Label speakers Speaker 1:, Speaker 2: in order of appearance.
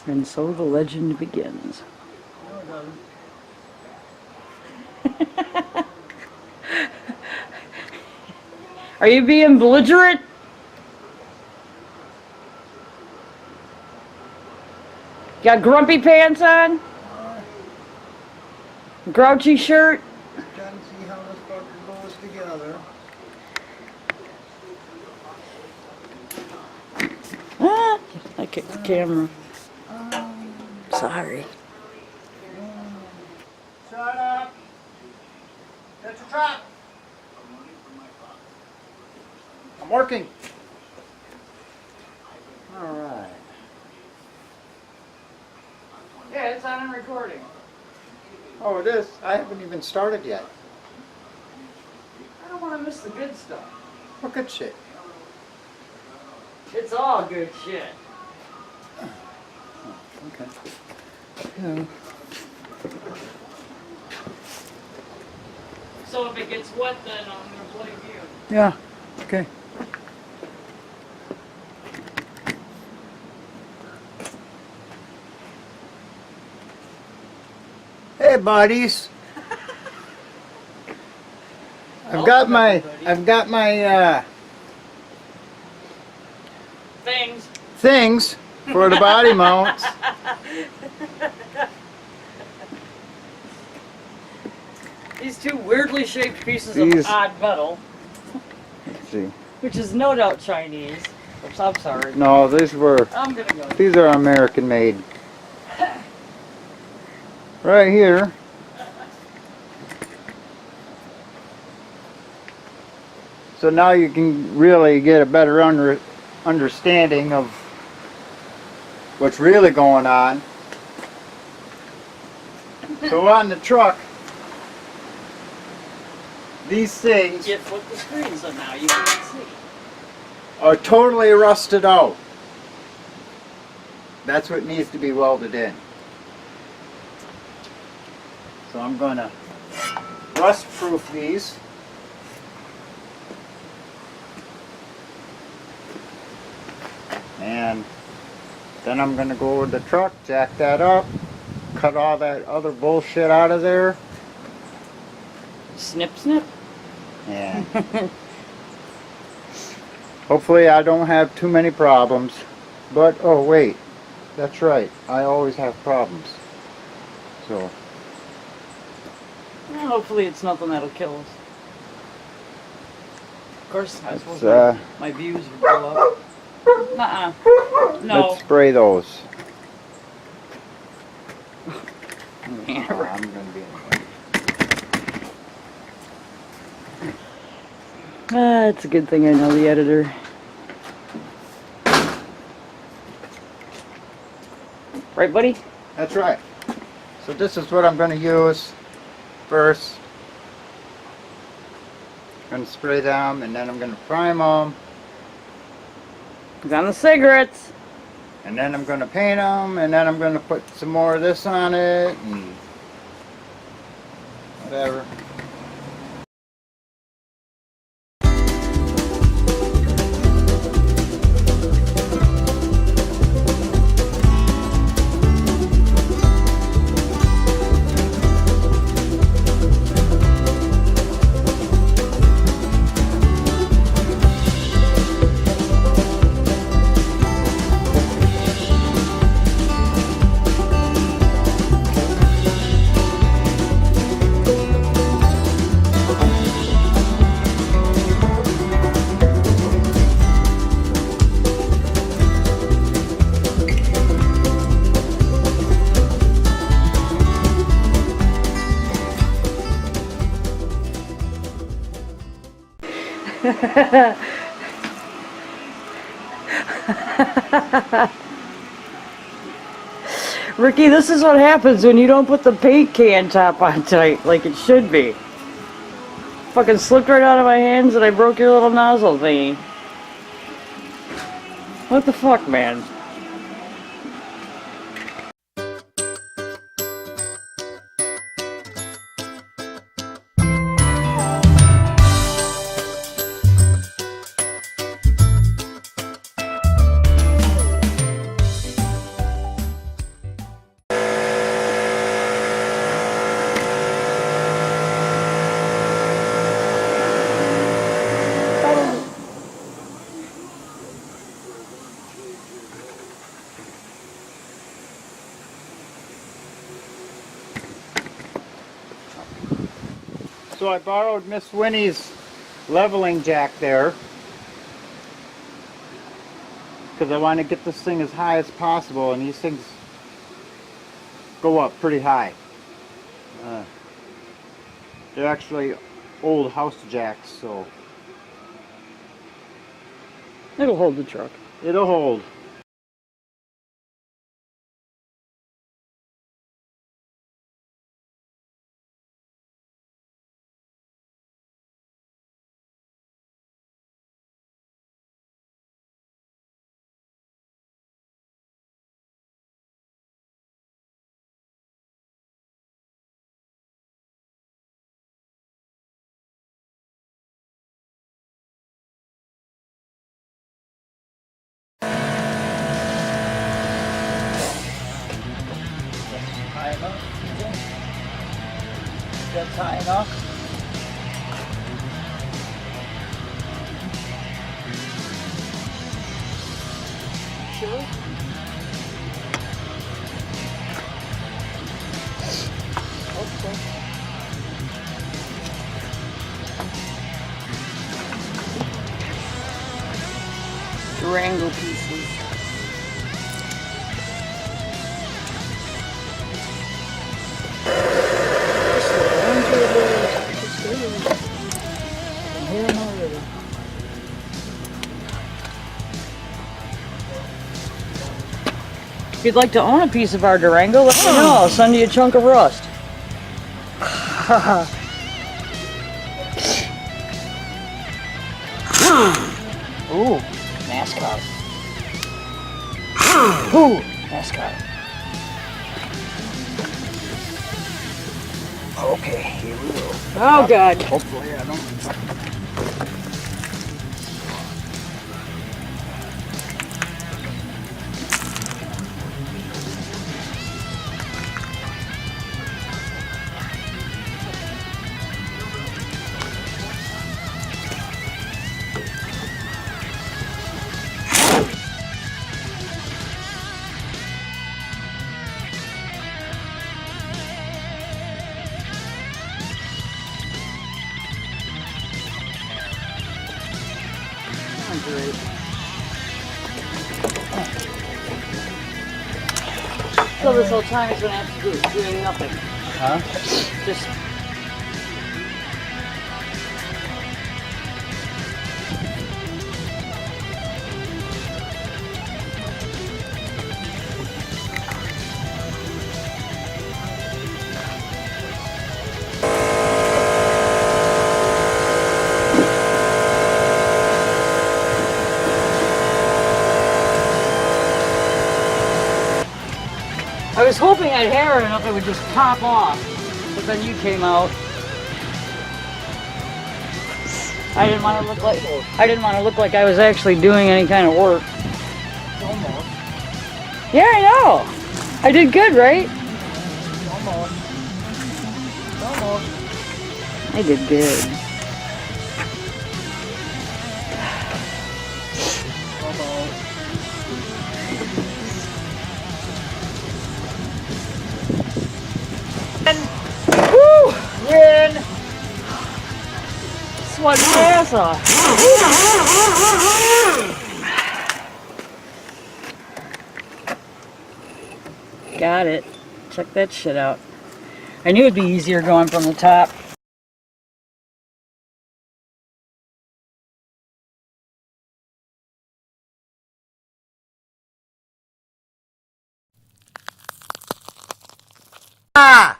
Speaker 1: And so the legend begins. Are you being belligerent? Got grumpy pants on? Grouchy shirt?
Speaker 2: Trying to see how this fucker goes together.
Speaker 1: Ah, I kicked the camera. Sorry.
Speaker 2: Shut up! That's a trap! I'm working! Alright.
Speaker 1: Yeah, it's on and recording.
Speaker 2: Oh, it is? I haven't even started yet.
Speaker 1: I don't want to miss the good stuff.
Speaker 2: What good shit?
Speaker 1: It's all good shit.
Speaker 2: Okay.
Speaker 1: Yeah. So if it gets wet, then I'm going to blame you.
Speaker 2: Yeah, okay. Hey buddies. I've got my things for the body mounts.
Speaker 1: These two weirdly shaped pieces of odd metal.
Speaker 2: Let's see.
Speaker 1: Which is no doubt Chinese. Oops, I'm sorry.
Speaker 2: No, these were.
Speaker 1: I'm gonna go.
Speaker 2: These are American made. Right here. So now you can really get a better understanding of what's really going on. So on the truck, these things
Speaker 1: You flip the screen so now you can see.
Speaker 2: are totally rusted out. That's what needs to be welded in. So I'm going to rust proof these. And then I'm going to go with the truck, jack that up, cut all that other bullshit out of there.
Speaker 1: Snip, snip.
Speaker 2: And hopefully I don't have too many problems. But, oh wait, that's right. I always have problems. So.
Speaker 1: Well, hopefully it's nothing that'll kill us. Of course, I suppose my views would go up. Nuh-uh. No.
Speaker 2: Let's spray those.
Speaker 1: I'm
Speaker 2: gonna be
Speaker 1: it's a good thing I know the editor. Right, buddy?
Speaker 2: That's right. So this is what I'm going to use first. I'm going to spray them, and then I'm going to prime them.
Speaker 1: He's on the cigarettes.
Speaker 2: And then I'm going to paint them, and then I'm going to put some more of this on it, and whatever.
Speaker 1: Ricky, this is what happens when you don't put the paint can top on tight like it should be. Fucking slipped right out of my hands and I broke your little nozzle thingy. What the fuck, man?
Speaker 2: So I borrowed Miss Winnie's leveling jack there because I want to get this thing as high as possible, and these things go up pretty high. They're actually old house jacks, so
Speaker 1: It'll hold the truck.
Speaker 2: it'll hold. High enough? That's high enough?
Speaker 1: Sure. Okay. Durango pieces. If you'd like to own a piece of our Durango, let me know. I'll send you a chunk of rust. Ooh, NASCAR. Ooh, NASCAR.
Speaker 2: Okay, here we go.
Speaker 1: Oh, God.
Speaker 2: Hopefully I don't.
Speaker 1: great. So this whole time he's gonna have to do doing nothing.
Speaker 2: Huh?
Speaker 1: Just I was hoping I'd hammer it enough it would just pop off, but then you came out. I didn't want to look like I was actually doing any kind of work.
Speaker 2: Almost.
Speaker 1: Yeah, I know. I did good, right?
Speaker 2: Almost. Almost.
Speaker 1: I did good. Woo!
Speaker 2: Win!
Speaker 1: Sweat my ass off. Got it. Check that shit out. I knew it'd be easier going from the top.
Speaker 2: Ah!